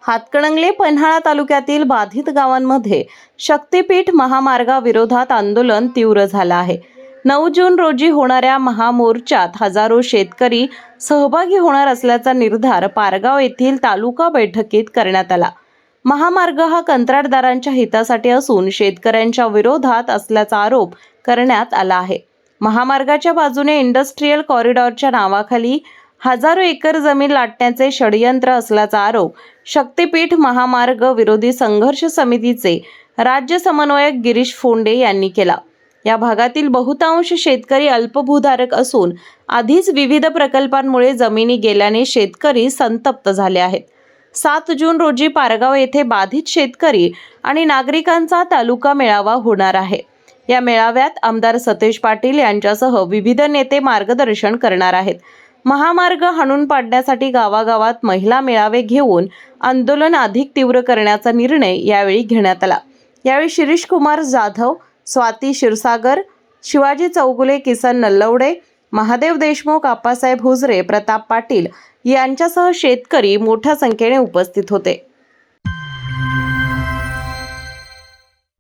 हातकणंगले पन्हाळा तालुक्यातील बाधित गावांमध्ये शक्तीपीठ महामार्गाविरोधात आंदोलन तीव्र झालं आहे। 9 जून रोजी होणाऱ्या महामोर्चात हजारो शेतकरी सहभागी होणार असल्याचा निर्धार पारगाव येथील तालुका बैठकीत करण्यात आला। महामार्ग हा कंत्राटदारांच्या हितासाठी असून शेतकऱ्यांच्या विरोधात असल्याचा आरोप करण्यात आला आहे। महामार्गाच्या बाजूने इंडस्ट्रियल कॉरिडॉरच्या नावाखाली हजारो एकर जमीन लाटण्याचे षडयंत्र असल्याचा आरोप शक्तीपीठ महामार्ग विरोधी संघर्ष समितीचे राज्य समन्वयक गिरीश फोंडे यांनी केला। या भागातील बहुतांश शेतकरी अल्पभूधारक असून आधीच विविध प्रकल्पांमुळे जमिनी गेल्याने शेतकरी संतप्त झाले आहेत। 7 जून रोजी पारगाव येथे बाधित शेतकरी आणि नागरिकांचा तालुका मेळावा होणार आहे। या मेळाव्यात आमदार सतेज पाटील यांच्यासह विविध नेते मार्गदर्शन करणार आहेत। महामार्ग हाणून पाडण्यासाठी गावागावात महिला मेळावे घेऊन आंदोलन अधिक तीव्र करण्याचा निर्णय यावेळी घेण्यात आला। यावेळी शिरीष कुमार जाधव, स्वाती क्षीरसागर, शिवाजी चौगुले, किसन नल्लवडे, महादेव देशमुख, आप्पासाहेब हुजरे, प्रताप पाटील यांच्यासह शेतकरी मोठ्या संख्येने उपस्थित होते।